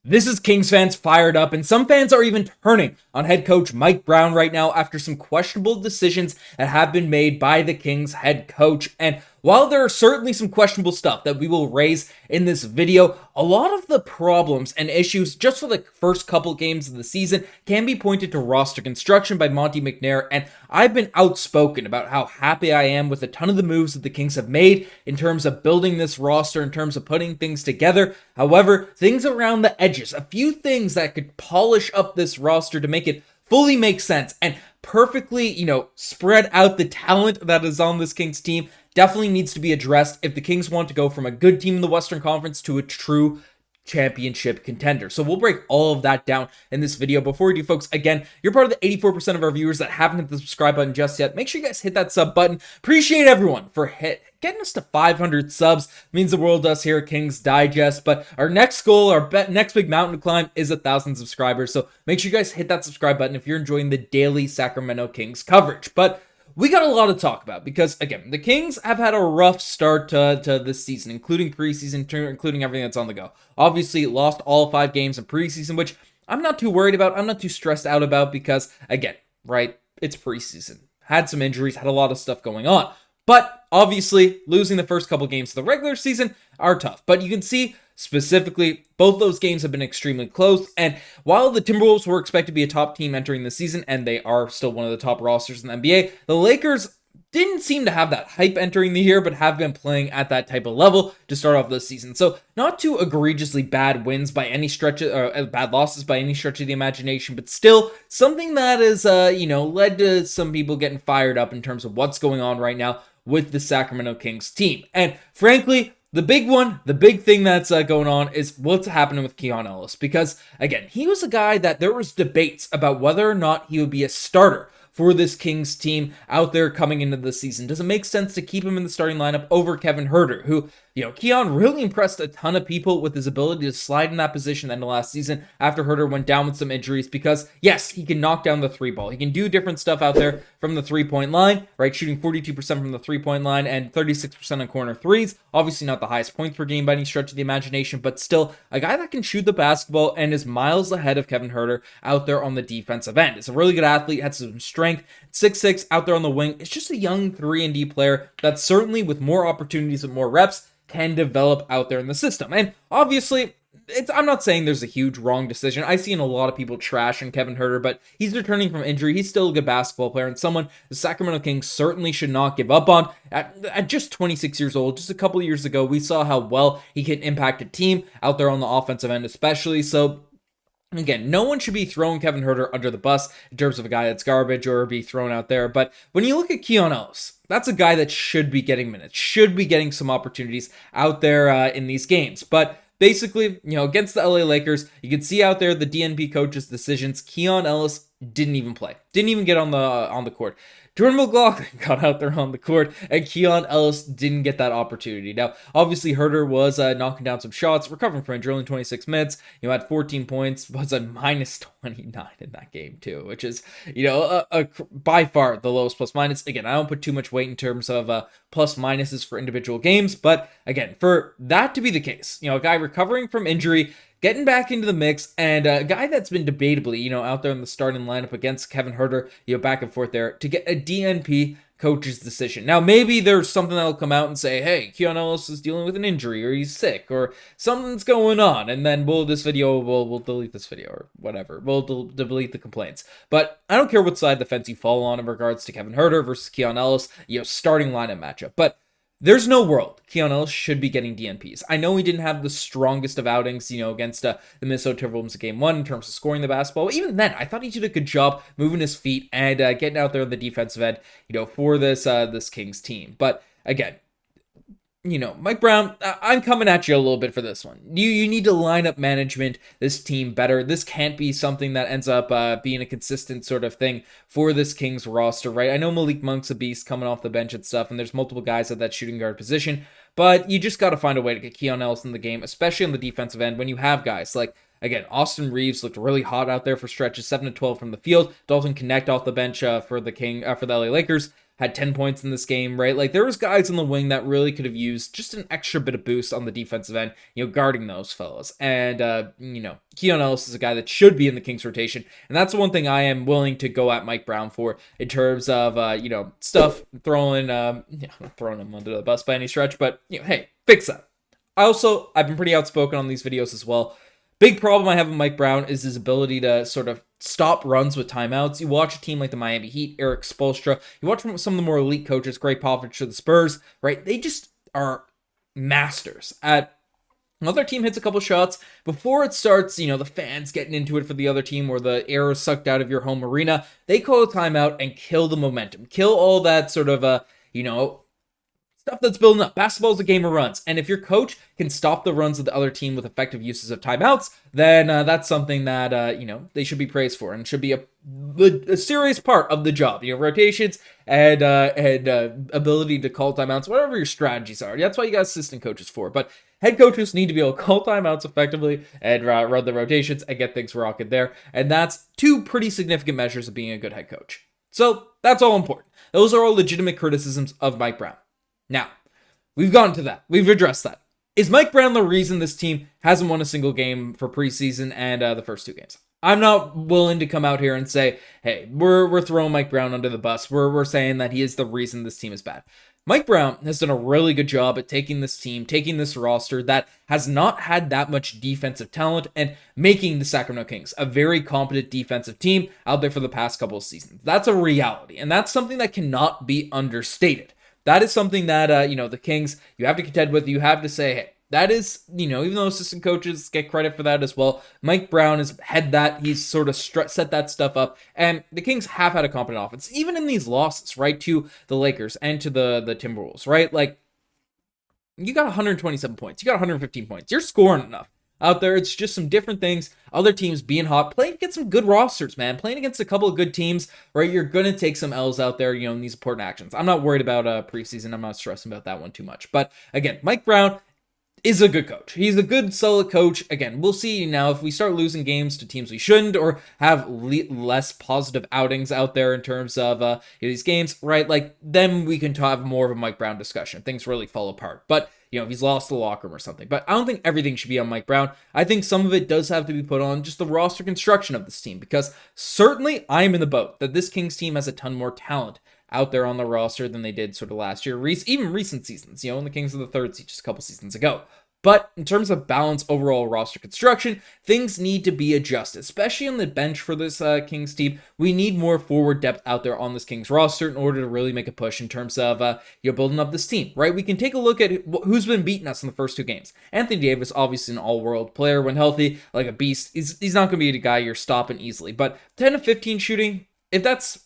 This is Kings fans fired up, and some fans are even turning on head coach Mike Brown right now after some questionable decisions that have been made by the Kings head coach. And while there are certainly some questionable stuff that we will raise in this video, a lot of the problems and issues just for the first couple games of the season can be pointed to roster construction by Monte McNair, and I've been outspoken about how happy I am with a ton of the moves that the Kings have made in terms of building this roster, in terms of putting things together. However, things around the edges, a few things that could polish up this roster to make it fully make sense and perfectly, spread out the talent that is on this Kings team definitely needs to be addressed if the Kings want to go from a good team in the Western Conference to a true championship contender. So we'll break all of that down in this video. Before we do, folks, again, you're part of the 84% of our viewers that haven't hit the subscribe button just yet. Make sure you guys hit that sub button. Appreciate everyone for getting us to 500 subs. It means the world to us here at Kings Digest. But our next goal, next big mountain to climb is 1,000 subscribers. So make sure you guys hit that subscribe button if you're enjoying the daily Sacramento Kings coverage. But we got a lot to talk about because, again, the Kings have had a rough start to this season, including preseason, including everything that's on the go. Obviously, lost all 5 games in preseason, which I'm not too worried about. I'm not too stressed out about because, again, right, it's preseason. Had some injuries, had a lot of stuff going on. But, obviously, losing the first couple games of the regular season are tough. But you can see, specifically, both those games have been extremely close, and while the Timberwolves were expected to be a top team entering the season, and they are still one of the top rosters in the NBA, the Lakers didn't seem to have that hype entering the year, but have been playing at that type of level to start off this season. So not too egregiously bad wins by any stretch, bad losses by any stretch of the imagination, but still something that is, led to some people getting fired up in terms of what's going on right now with the Sacramento Kings team. And frankly, the big thing that's going on is what's happening with Keon Ellis. Because, again, he was a guy that there was debates about whether or not he would be a starter for this Kings team out there coming into the season. Does it make sense to keep him in the starting lineup over Kevin Huerter, who, Keon really impressed a ton of people with his ability to slide in that position at the end of last season after Huerter went down with some injuries because, yes, he can knock down the 3-ball. He can do different stuff out there from the 3-point line, right? Shooting 42% from the 3-point line and 36% on corner threes. Obviously not the highest points per game by any stretch of the imagination, but still a guy that can shoot the basketball and is miles ahead of Kevin Huerter out there on the defensive end. Is a really good athlete, has some strength, 6'6", out there on the wing. It's just a young 3-and-D player that certainly with more opportunities and more reps can develop out there in the system. And obviously, I'm not saying there's a huge wrong decision. I've seen a lot of people trash on Kevin Huerter, but he's returning from injury. He's still a good basketball player and someone the Sacramento Kings certainly should not give up on. At just 26 years old, just a couple of years ago, we saw how well he can impact a team out there on the offensive end especially. So again, no one should be throwing Kevin Huerter under the bus in terms of a guy that's garbage or be thrown out there. But when you look at Keon Ellis, that's a guy that should be getting minutes, should be getting some opportunities out there in these games. But basically, against the LA Lakers, you can see out there the DNP coach's decisions. Keon Ellis didn't even play, didn't even get on the court. Jordan McLaughlin got out there on the court, and Keon Ellis didn't get that opportunity. Now, obviously, Huerter was knocking down some shots, recovering from injury in 26 minutes. Had 14 points, was a minus 29 in that game, too, which is, by far the lowest plus minus. Again, I don't put too much weight in terms of plus minuses for individual games, but again, for that to be the case, a guy recovering from injury, getting back into the mix, and a guy that's been debatably, out there in the starting lineup against Kevin Huerter, back and forth there, to get a DNP coach's decision. Now, maybe there's something that'll come out and say, hey, Keon Ellis is dealing with an injury, or he's sick, or something's going on, and then we'll delete this video, or whatever. We'll delete the complaints. But I don't care what side of the fence you fall on in regards to Kevin Huerter versus Keon Ellis, starting lineup matchup. But there's no world Keon Ellis should be getting DNPs. I know he didn't have the strongest of outings, against the Minnesota Timberwolves in Game 1 in terms of scoring the basketball. But even then, I thought he did a good job moving his feet and getting out there on the defensive end, for this Kings team. But again, Mike Brown, I'm coming at you a little bit for this one. You need to line up management, this team better. This can't be something that ends up being a consistent sort of thing for this Kings roster, right? I know Malik Monk's a beast coming off the bench and stuff, and there's multiple guys at that shooting guard position, but you just got to find a way to get Keon Ellis in the game, especially on the defensive end when you have guys like, again, Austin Reeves looked really hot out there for stretches, 7-12 from the field. Dalton Connect off the bench for the LA Lakers. had 10 points in this game, right? Like, there was guys in the wing that really could have used just an extra bit of boost on the defensive end, guarding those fellas. And, Keon Ellis is a guy that should be in the Kings rotation. And that's the one thing I am willing to go at Mike Brown for in terms of, stuff throwing him under the bus by any stretch. But, hey, fix that. I've been pretty outspoken on these videos as well. Big problem I have with Mike Brown is his ability to sort of stop runs with timeouts. You watch a team like the Miami Heat, Eric Spoelstra, you watch some of the more elite coaches, Greg Popovich or the Spurs, right? They just are masters at another team hits a couple shots before it starts, the fans getting into it for the other team or the air is sucked out of your home arena. They call a timeout and kill the momentum, kill all that sort of, stuff that's building up. Basketball is a game of runs. And if your coach can stop the runs of the other team with effective uses of timeouts, then that's something that, they should be praised for and should be a serious part of the job. Rotations and ability to call timeouts, whatever your strategies are. That's why you got assistant coaches for. But head coaches need to be able to call timeouts effectively and run the rotations and get things rocking there. And that's two pretty significant measures of being a good head coach. So that's all important. Those are all legitimate criticisms of Mike Brown. Now, we've gotten to that. We've addressed that. Is Mike Brown the reason this team hasn't won a single game for preseason and the first two games? I'm not willing to come out here and say, hey, we're throwing Mike Brown under the bus. We're saying that he is the reason this team is bad. Mike Brown has done a really good job at taking this team, taking this roster that has not had that much defensive talent and making the Sacramento Kings a very competent defensive team out there for the past couple of seasons. That's a reality, and that's something that cannot be understated. That is something that, the Kings, you have to contend with. You have to say, hey, that is, even though assistant coaches get credit for that as well, Mike Brown has had that. He's sort of set that stuff up. And the Kings have had a competent offense, even in these losses, right, to the Lakers and to the Timberwolves, right? Like, you got 127 points. You got 115 points. You're scoring enough out there. It's just some different things. Other teams being hot, playing against some good rosters, man. Playing against a couple of good teams, right? You're going to take some L's out there, in these important actions. I'm not worried about preseason. I'm not stressing about that one too much. But again, Mike Brown is a good coach. He's a good, solid coach. Again, we'll see now if we start losing games to teams we shouldn't or have less positive outings out there in terms of these games, right? Like, then we can have more of a Mike Brown discussion. Things really fall apart. But if he's lost the locker room or something. But I don't think everything should be on Mike Brown. I think some of it does have to be put on just the roster construction of this team, because certainly I'm in the boat that this Kings team has a ton more talent out there on the roster than they did sort of last year, even recent seasons, when the Kings were the third seed just a couple seasons ago. But in terms of balance, overall roster construction, things need to be adjusted, especially on the bench for this Kings team. We need more forward depth out there on this Kings roster in order to really make a push in terms of building up this team, right? We can take a look at who's been beating us in the first two games. Anthony Davis, obviously an all-world player when healthy, like a beast. He's not going to be the guy you're stopping easily. But 10 of 15 shooting, if that's,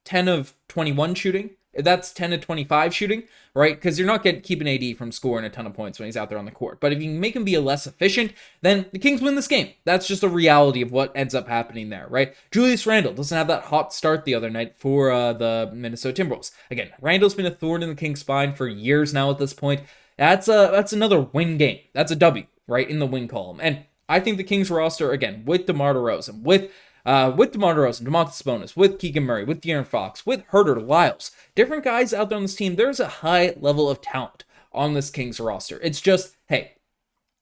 10 of 21 shooting, if that's 10 to 25 shooting, right? Because you're not keeping AD from scoring a ton of points when he's out there on the court. But if you can make him be less efficient, then the Kings win this game. That's just a reality of what ends up happening there, right? Julius Randle doesn't have that hot start the other night for the Minnesota Timberwolves. Again, Randle's been a thorn in the Kings' spine for years now at this point. That's another win game. That's a W, right, in the win column. And I think the Kings roster, again, with DeMar DeRozan, with Domantas Sabonis, with Keegan Murray, with De'Aaron Fox, with Huerter, Lyles, different guys out there on this team, there's a high level of talent on this Kings roster. It's just, hey,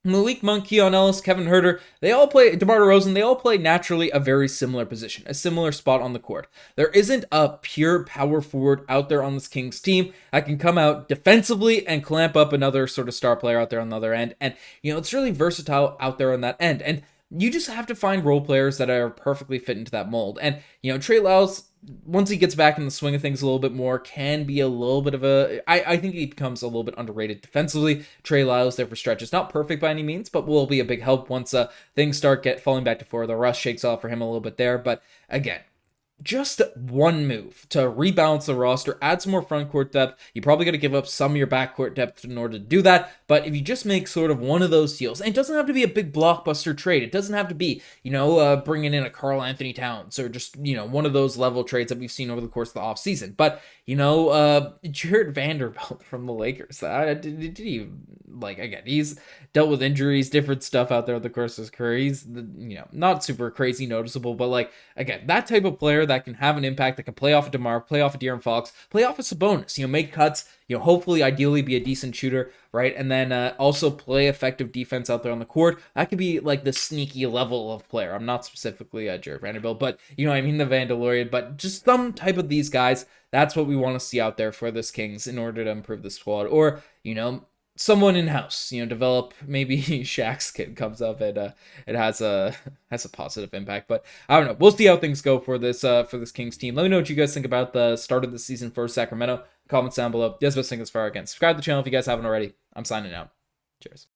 Malik Monk, Keon Ellis, Kevin Huerter, they all play, DeMar DeRozan, they all play naturally a very similar position, a similar spot on the court. There isn't a pure power forward out there on this Kings team that can come out defensively and clamp up another sort of star player out there on the other end. And, it's really versatile out there on that end. And you just have to find role players that are perfectly fit into that mold. And, Trey Lyles, once he gets back in the swing of things a little bit more, can be a little bit of I think he becomes a little bit underrated defensively. Trey Lyles there for stretches. Not perfect by any means, but will be a big help once things start falling back to forward. The rust shakes off for him a little bit there. But again, just one move to rebalance the roster, add some more front court depth. You probably got to give up some of your backcourt depth in order to do that, But if you just make sort of one of those deals, and it doesn't have to be a big blockbuster trade. It doesn't have to be, bringing in a Karl Anthony Towns or just, one of those level trades that we've seen over the course of the offseason. But, Jared Vanderbilt from the Lakers, did he, again, he's dealt with injuries, different stuff out there over the course of his career. He's, not super crazy noticeable, but again, that type of player that can have an impact, that can play off of DeMar, play off of De'Aaron Fox, play off of Sabonis, make cuts, hopefully, ideally be a decent shooter, right? And then also play effective defense out there on the court. That could be the sneaky level of player. I'm not specifically Jared Vanderbilt, but the Vandalorian, but just some type of these guys. That's what we want to see out there for this Kings in order to improve the squad. Or, someone in-house, develop, maybe Shaq's kid comes up and it has a positive impact. But I don't know. We'll see how things go for this Kings team. Let me know what you guys think about the start of the season for Sacramento. Comments down below. You guys best think as far again. Subscribe to the channel if you guys haven't already. I'm signing out. Cheers.